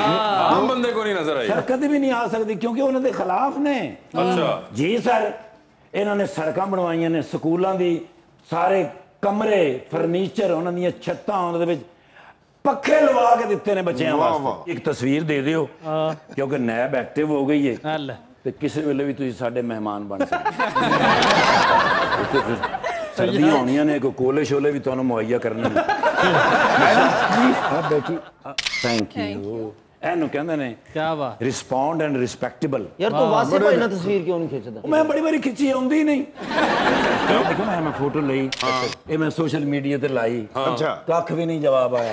आम बंदे को नहीं नजर आई सर, कभी भी नहीं आ सकदी, क्योंकि उन्हां दे खिलाफ ने। अच्छा जी सर, इन्हां ने सड़कां बनवाईयां ने, स्कूलां दी सारे कमरे फर्नीचर उन्हां दी छत्तां उन्हां दे विच पक्खे लवा के दिते ने बच्चों वास्ते। एक तस्वीर दे दियो क्योंकि नैब एक्टिव हो गई है तो किसी वेले भी तुसीं साडे मेहमान बन सकदे। सर्दियां होनियां ने, कोई कोले शोले भी तुहानूं मुहैया करने। बैठी थैंक यू। एनू कहंदे ने क्या बात, रिस्पोंड एंड रिस्पेक्टेबल। यार तो वासे भाई ना तस्वीर क्यों नहीं खिंचदा? मैं बड़ी बारी खिंची आउंदी नहीं। देखो मैं फोटो लई, ये मैं सोशल मीडिया ते लाई, अच्छा कख भी नहीं जवाब आया।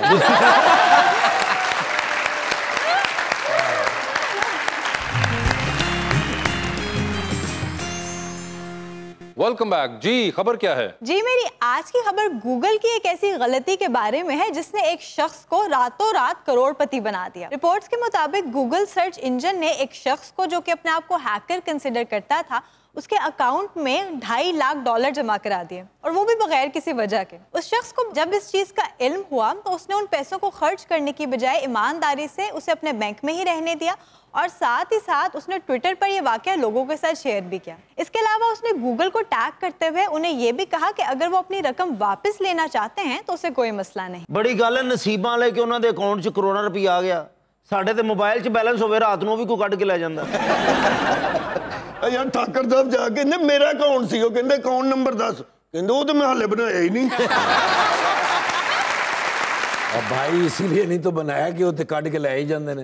Welcome back. जी खबर क्या है? जी मेरी आज की खबर गूगल की एक ऐसी गलती के बारे में है जिसने एक शख्स को रातों रात करोड़पति बना दिया। रिपोर्ट्स के मुताबिक गूगल सर्च इंजन ने एक शख्स को, जो कि अपने आप को हैकर कंसिडर करता था, उसके अकाउंट में $2.5 लाख जमा करा दिए, और वो भी बगैर किसी वजह के। उस शख्स को जब इस चीज का इल्म हुआ तो उसने उन पैसों को खर्च करने की बजाय ईमानदारी से उसे अपने बैंक में ही रहने दिया, और साथ ही साथ उसने ट्विटर पर यह वाकया लोगों के साथ शेयर भी किया। इसके अलावा उसने गूगल को टैग करते हुए उन्हें यह भी कहा कि अगर वो अपनी रकम वापस लेना चाहते हैं तो उसे कोई मसला नहीं। बड़ी गल है, नसीबां वाले कि उन्होंने अकाउंट च करोड़ों रुपया आ गया। साडे ते मोबाइल च बैलेंस होवे, रात नूं भी कोई कट के ले जांदा। यार ठाकर साहब जाके कहंदे मेरा अकाउंट सी, ਉਹ ਕਹਿੰਦੇ अकाउंट नंबर 10, ਕਹਿੰਦੇ ਉਹ ਤੇ मैं हाले बनाया ही नहीं। अब भाई इसीलिए नहीं तो बनाया कि वो कट के ले ही जाते हैं।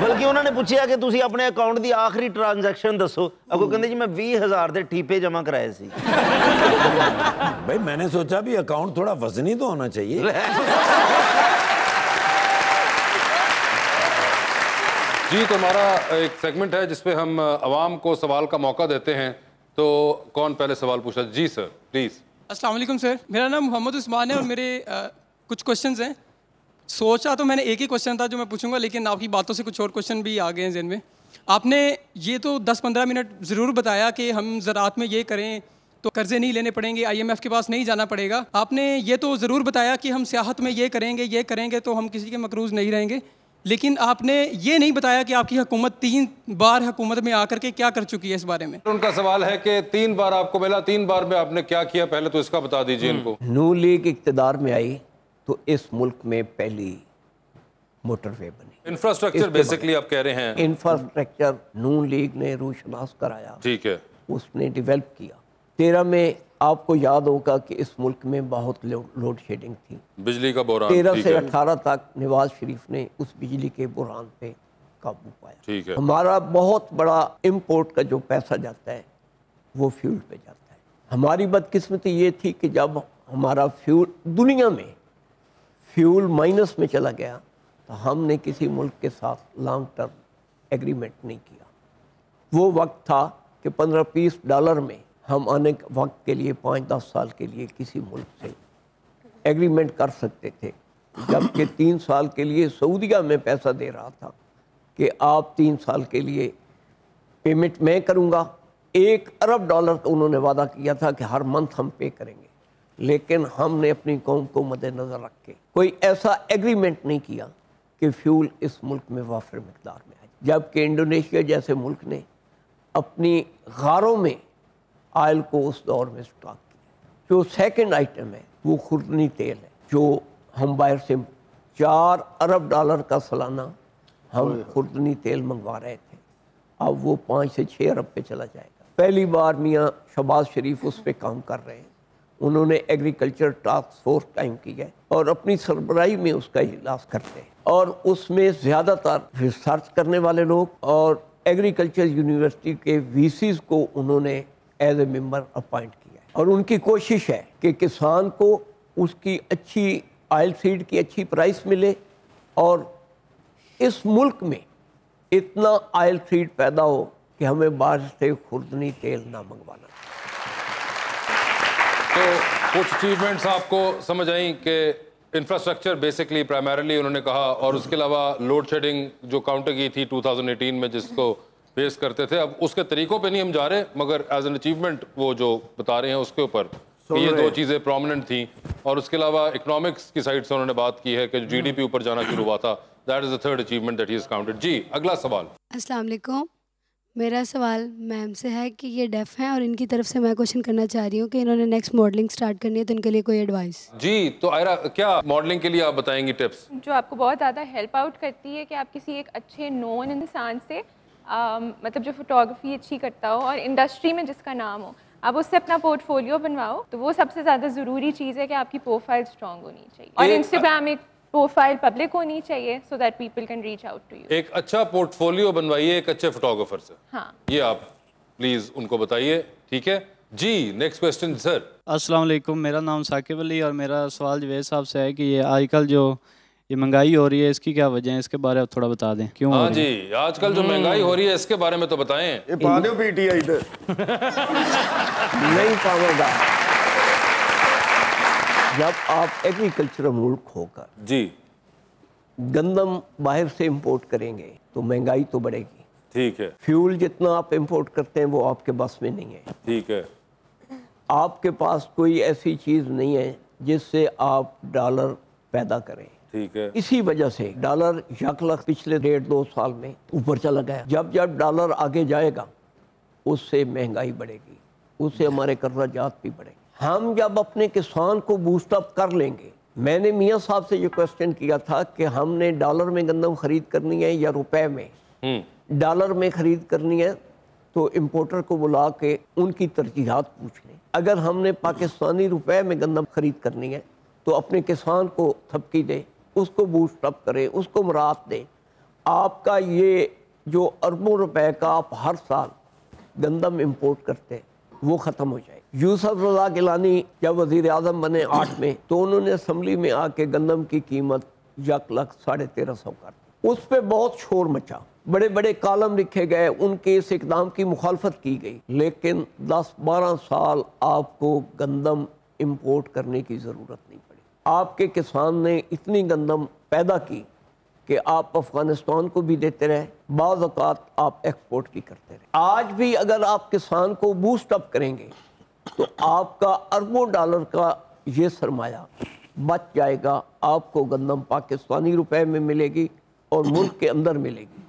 बल्कि उन्होंने पूछा कि तुसी अपने अकाउंट की आखिरी ट्रांजैक्शन दसो, अगो कहंदे जी मैं 20,000 के टीपे जमा कराए सी। भाई मैंने सोचा भी अकाउंट थोड़ा वजनी तो होना चाहिए। जी तो हमारा एक सेगमेंट है जिसपे हम आवाम को सवाल का मौका देते हैं। तो कौन पहले सवाल पूछा? जी सर प्लीज। अस्सलाम वालेकुम सर, मेरा नाम मोहम्मद उस्मान है और मेरे कुछ क्वेश्चंस हैं। सोचा तो मैंने एक ही क्वेश्चन था जो मैं पूछूंगा, लेकिन आपकी बातों से कुछ और क्वेश्चन भी आ गए हैं ज़हन में। आपने ये तो 10-15 मिनट ज़रूर बताया कि हम ज़राअत में ये करें तो कर्जे नहीं लेने पड़ेंगे, IMF के पास नहीं जाना पड़ेगा। आपने ये तो ज़रूर बताया कि हम सियाहत में ये करेंगे तो हम किसी के मकरूज़ नहीं रहेंगे, लेकिन आपने ये नहीं बताया कि आपकी हुकूमत 3 बार हुकूमत में आकर के क्या कर चुकी है इस बारे में। उनका सवाल है कि 3 बार आपको मिला, 3 बार में आपने क्या किया, पहले तो इसका बता दीजिए इनको। नून लीग इक़्तिदार में आई तो इस मुल्क में पहली मोटरवे बनी। इंफ्रास्ट्रक्चर बेसिकली आप कह रहे हैं। इंफ्रास्ट्रक्चर नून लीग ने रूशनास कराया, ठीक है, उसने डेवलप किया। 13 में आपको याद होगा कि इस मुल्क में बहुत लोड शेडिंग थी, बिजली का बुरहान। 13 से 18 तक नवाज शरीफ ने उस बिजली के बुरहान पे काबू पाया, ठीक है। हमारा बहुत बड़ा इम्पोर्ट का जो पैसा जाता है वो फ्यूल पे जाता है। हमारी बदकिस्मती ये थी कि जब हमारा फ्यूल दुनिया में फ्यूल माइनस में चला गया तो हमने किसी मुल्क के साथ लॉन्ग टर्म एग्रीमेंट नहीं किया। वो वक्त था कि $15-20 में हम आने वक्त के लिए 5-10 साल के लिए किसी मुल्क से एग्रीमेंट कर सकते थे, जबकि 3 साल के लिए सऊदीया में पैसा दे रहा था कि आप 3 साल के लिए पेमेंट मैं करूँगा। $1 अरब का उन्होंने वादा किया था कि हर मंथ हम पे करेंगे, लेकिन हमने अपनी कौम को मद्देनज़र रख के कोई ऐसा एग्रीमेंट नहीं किया कि फ्यूल इस मुल्क में वाफिर मिकदार में आए, जबकि इंडोनेशिया जैसे मुल्क ने अपनी गारों में आयल को उस दौर में स्टॉक किया। जो सेकंड आइटम है वो खुर्दनी तेल है, जो हम बाहर से $4 अरब का सालाना हम खुर्दनी तेल मंगवा रहे थे, अब वो 5 से 6 अरब पे चला जाएगा। पहली बार मियाँ शहबाज शरीफ उस पर काम कर रहे हैं, उन्होंने एग्रीकल्चर टास्क फोर्स कायम की है और अपनी सरबराही में उसका इजलास करते हैं, और उसमें ज़्यादातर रिसर्च करने वाले लोग और एग्रीकल्चर यूनिवर्सिटी के वीसीज को उन्होंने एज ए मेंबर अपॉइंट किया है। और उनकी कोशिश है कि किसान को उसकी अच्छी ऑयल सीड की अच्छी प्राइस मिले और इस मुल्क में इतना ऑयल सीड पैदा हो कि हमें बाहर से खुर्दनी तेल ना मंगवाना। तो कुछ अचीवमेंट्स आपको समझ आई कि इंफ्रास्ट्रक्चर बेसिकली प्राइमरीली उन्होंने कहा, और उसके अलावा लोड शेडिंग जो काउंटर की थी 2018 में जिसको फेस करते थे, अब उसके तरीकों पे नहीं हम जा रहे, मगर एज एन अचीवमेंट वो जो बता रहे हैं उसके ऊपर ये 2 चीज़ें प्रोमिनेंट थी। और उसके अलावा इकोनॉमिक्स की साइड से उन्होंने बात की है कि जो जीडीपी ऊपर जाना शुरू हुआ था, that is the third achievement that he is counted. जी अगला सवाल। अस्सलाम वालेकुम, मेरा सवाल मैम से है कि ये डेफ हैं और इनकी तरफ से मैं क्वेश्चन करना चाह रही हूँ कि इन्होंने नेक्स्ट मॉडलिंग स्टार्ट करनी है, तो इनके लिए कोई एडवाइस? जी तो आयरा, क्या मॉडलिंग के लिए आप बताएंगी टिप्स जो आपको बहुत ज़्यादा हेल्प आउट करती है कि आप किसी एक अच्छे नोन इंसान से मतलब जो फोटोग्राफी अच्छी करता हो और इंडस्ट्री में जिसका नाम हो, आप उससे अपना पोर्टफोलियो बनवाओ। तो वो सबसे ज़्यादा ज़रूरी चीज़ है कि आपकी प्रोफाइल स्ट्रॉन्ग होनी चाहिए और इंस्टाग्राम एक प्रोफाइल पब्लिक होनी चाहिए so that people can reach out to you. एक अच्छा पोर्टफोलियो बनवाइए एक अच्छे फोटोग्राफर से। हाँ, ये आप प्लीज उनको बताइए, ठीक है जी। Next question sir. अस्सलाम वालेकुम, मेरा नाम साकिब अली और मेरा सवाल जवेद साहब से है कि ये आजकल जो ये महंगाई हो रही है इसकी क्या वजह है, इसके बारे में थोड़ा बता दें क्यों? हाँ जी, आजकल जो महंगाई हो रही है इसके बारे में तो बताएं। ये पा दो पीटीआई पे नहीं पावेगा। जब आप एग्रीकल्चर मुल्क होकर जी गंदम बाहर से इंपोर्ट करेंगे तो महंगाई तो बढ़ेगी, ठीक है। फ्यूल जितना आप इंपोर्ट करते हैं वो आपके बस में नहीं है, ठीक है। आपके पास कोई ऐसी चीज़ नहीं है जिससे आप डॉलर पैदा करें, ठीक है। इसी वजह से डॉलर यकलख पिछले 1.5-2 साल में ऊपर चला गया। जब जब डॉलर आगे जाएगा उससे महंगाई बढ़ेगी, उससे हमारे कर्जात भी बढ़ेंगे। हम जब अपने किसान को बूस्टअप कर लेंगे, मैंने मियाँ साहब से ये क्वेश्चन किया था कि हमने डॉलर में गंदम खरीद करनी है या रुपए में। डॉलर में खरीद करनी है तो इम्पोर्टर को बुला के उनकी तरजीहात पूछ लें। अगर हमने पाकिस्तानी रुपए में गंदम खरीद करनी है तो अपने किसान को थपकी दे, उसको बूस्टअप करे, उसको मुराद दे। आपका ये जो अरबों रुपए का आप हर साल गंदम इंपोर्ट करते हैं वो ख़त्म हो जाए। यूसुफ रज़ा गिलानी जब वज़ीर आज़म बने 8 में तो उन्होंने असम्बली में आके गंदम की कीमत 1,13,500 कर दी। उस पर बहुत शोर मचा, बड़े बड़े कॉलम लिखे गए, उनके इस इकदाम की मुखालफत की गई, लेकिन 10-12 साल आपको गंदम इंपोर्ट करने की ज़रूरत नहीं पड़ी। आपके किसान ने इतनी गंदम पैदा की कि आप अफगानिस्तान को भी देते रहे, बाज़ औक़ात आप एक्सपोर्ट भी करते रहे। आज भी अगर आप किसान को बूस्ट अप करेंगे तो आपका अरबों डॉलर का ये सरमाया बच जाएगा। आपको गंदम पाकिस्तानी रुपए में मिलेगी और मुल्क के अंदर मिलेगी,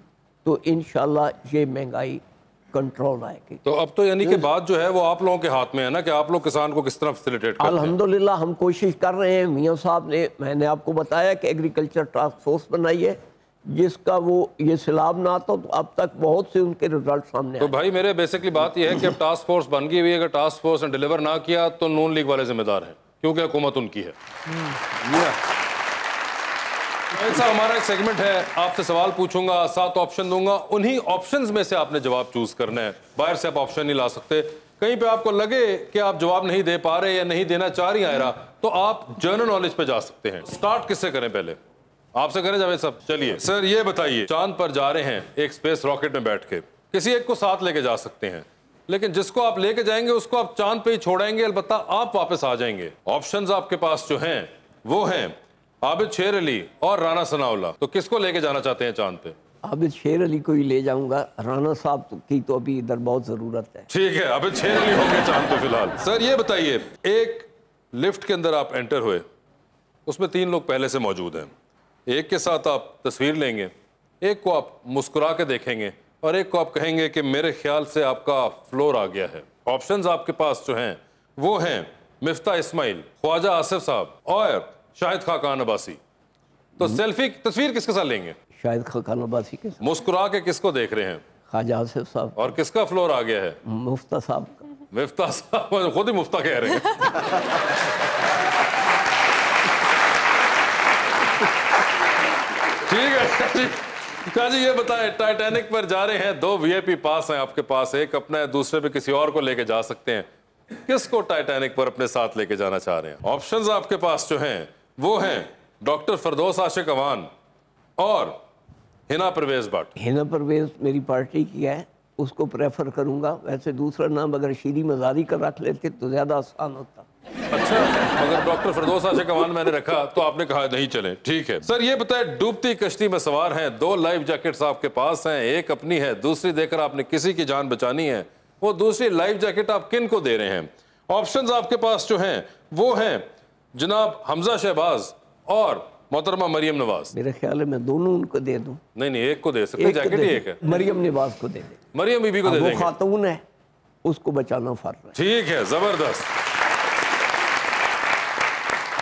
तो इंशाल्लाह ये महंगाई कंट्रोल आएगी। तो अब तो यानी कि बात जो है वो आप लोगों के हाथ में है ना कि आप लोग किसान को किस तरह फैसिलिटेट करते हैं। अल्हम्दुलिल्लाह हम कोशिश कर रहे हैं। मियाँ साहब ने, मैंने आपको बताया कि एग्रीकल्चर टास्क फोर्स बनाई है जिसका वो ये सैलाब ना आता तो अब तक बहुत से उनके रिजल्ट सामने तो भाई मेरे बेसिकली बात यह है कि अब टास्क फोर्स बन गई हुई है, अगर टास्क फोर्स ने डिलीवर ना किया तो नून लीग वाले जिम्मेदार हैं क्योंकि हुकूमत उनकी है। ऐसा हमारा एक सेगमेंट है, आपसे सवाल पूछूंगा, 7 ऑप्शन दूंगा, उन्हीं ऑप्शंस में से आपने जवाब चूज करना है। बाहर से आप ऑप्शन नहीं ला सकते। कहीं पे आपको लगे कि आप जवाब नहीं दे पा रहे या नहीं देना चाह रही आयरा तो आप जनरल नॉलेज पे जा सकते हैं। स्टार्ट किससे करें? पहले आपसे करें जावेद साहब। चलिए सर, ये बताइए, चांद पर जा रहे हैं एक स्पेस रॉकेट में बैठ के, किसी एक को साथ लेके जा सकते हैं, लेकिन जिसको आप लेके जाएंगे उसको आप चांद पे ही छोड़ेंगे, अलबत्ता आप वापस आ जाएंगे। ऑप्शंस आपके पास जो हैं वो हैं आबिद शेर अली और राना सनाउल्लाह। तो किसको लेके जाना चाहते हैं चांद पे? आबिद शेर अली को ही ले जाऊंगा, राना साहब की तो अभी इधर बहुत जरूरत है। ठीक है, आबिद शेर अली होंगे चांद पे फिलहाल। सर ये बताइए, एक लिफ्ट के अंदर आप एंटर हुए, उसमें 3 लोग पहले से मौजूद हैं। एक के साथ आप तस्वीर लेंगे, एक को आप मुस्कुरा के देखेंगे और एक को आप कहेंगे कि मेरे ख्याल से आपका फ्लोर आ गया है। ऑप्शंस आपके पास जो हैं वो हैं मिफ्ता इस्माइल, ख्वाजा आसिफ साहब और शाहिद खाकान अब्बासी। तो सेल्फी तस्वीर किसके साथ लेंगे? शाहिद खाकान अब्बासी के साथ। मुस्कुरा के किसको देख रहे हैं? ख्वाजा आसिफ साहब। और किसका फ्लोर आ गया है? मुफ्ता साहब। मिफ्ता साहब खुद ही मुफ्ता कह रहे हैं। ठीक है क्या जी, ये बताएं, टाइटैनिक पर जा रहे हैं, 2 वीआईपी पास हैं आपके पास, एक अपना है, दूसरे पे किसी और को लेके जा सकते हैं। किसको टाइटैनिक पर अपने साथ लेके जाना चाह रहे हैं? ऑप्शंस आपके पास जो हैं वो हैं डॉक्टर फरदौस आशिक अवान और हिना परवेज भट्ट। हिना परवेज मेरी पार्टी की है, उसको प्रेफर करूंगा। वैसे दूसरा नाम अगर शीरी मजारी का रख लेते तो ज्यादा आसान होता। अच्छा, अगर डॉक्टर फरदौस आशिक अवान मैंने रखा तो आपने कहा नहीं चले। ठीक है सर, ये बताएं, डूबती कश्ती में सवार हैं, 2 लाइफ जैकेट्स आपके पास हैं, एक अपनी है, दूसरी देकर आपने किसी की जान बचानी है। वो दूसरी लाइफ जैकेट आप किन को दे रहे हैं? ऑप्शंस आपके पास जो हैं वो हैं जनाब हमजा शहबाज और मोहतरमा मरियम नवाज। मेरा ख्याल है मैं दोनों उनको दे दूं। नहीं, एक को दे सकते हैं, जैकेट ही एक है। मरियम नवाज को दे दे। मरियम बीबी को दे देंगे। वो खातून है, उसको बचाना फर्ज है। ठीक है, जबरदस्त।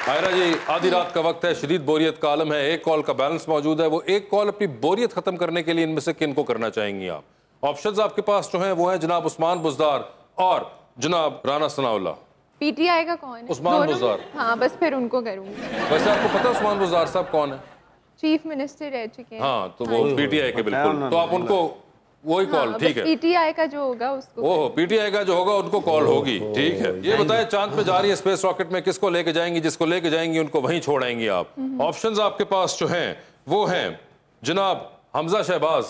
आयरा जी, आधी रात का वक्त है, शदीद बोरियत का आलम है, एक कॉल का बैलेंस मौजूद है। वो एक कॉल अपनी बोरियत खत्म करने के लिए इनमें से किन को करना चाहेंगी आप? ऑप्शंस आपके पास जो हैं वो हैं जनाब उस्मान बुज़दार और जनाब राना सनाउल्लाह। पीटीआई का कौन है? उस्मान बुज़दार। हाँ, बस फिर उनको करूंगी। वैसे आपको पता है उस्मान बुज़दार साहब कौन है? चीफ मिनिस्टर रह चुके हैं। हाँ, तो वो पीटीआई के बिल्कुल, तो आप उनको वही कॉल। ठीक है, पीटीआई का जो होगा उसको। ओह, पीटीआई का जो होगा उनको कॉल होगी। ठीक है, ये बताएं, चांद पे जा रही है स्पेस रॉकेट में, किसको लेके जाएंगी? जिसको लेके जाएंगी उनको वहीं छोड़ाएंगी आप। ऑप्शंस आपके पास जो हैं वो हैं जनाब हमजा शहबाज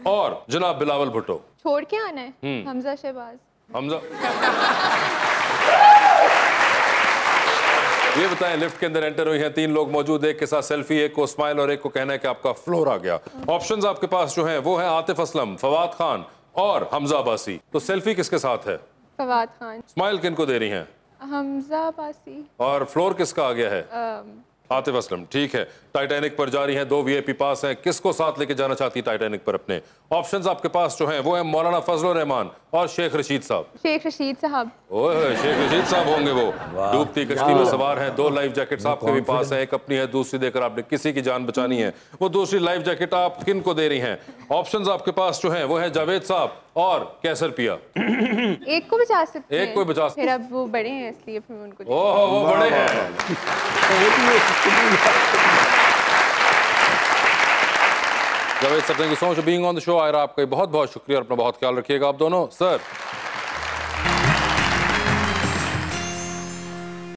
और जनाब बिलावल भुट्टो। छोड़ के आना है हमजा शहबाज। हमजा ये बताएं, लिफ्ट के अंदर एंटर हुई हैं, 3 लोग मौजूद, एक के साथ सेल्फी, एक को स्माइल और एक को कहना है कि आपका फ्लोर आ गया। ऑप्शंस आपके पास जो हैं वो हैं आतिफ असलम, फवाद खान और हमजा अब्बासी। तो सेल्फी किसके साथ है? फवाद खान। स्माइल किन को दे रही हैं? हमजा अब्बासी। और फ्लोर किसका आ गया है? आतिफ असलम। ठीक है, टाइटैनिक पर जा रही हैं, 2 वीआईपी पास हैं, किसको साथ लेके जाना चाहती है टाइटैनिक पर अपने? ऑप्शंस आपके पास जो हैं वो हैं मौलाना फजलुर रहमान और शेख रशीद साहब। शेख रशीद साहब। ओए, शेख रशीद साहब होंगे वो। डूबती कश्ती में सवार हैं, 2 लाइफ जैकेट्स आपके भी पास हैं, एक अपनी है, दूसरी देकर आपने किसी की जान बचानी है। वो दूसरी लाइफ जैकेट आप किन को दे रही हैं? ऑप्शंस आपके पास जो हैं वो हैं जावेद साहब और कैसर पिया। एक को बचा सकते हैं। एक को बचा सकते हैं। फिर अब वो बड़े हैं इसलिए फिर उनको। ओह, वो बड़े हैं। Javed sir, thank you so much for being on the show. Aira, आपका बहुत बहुत शुक्रिया और अपना बहुत ख्याल रखिएगा आप दोनों। सर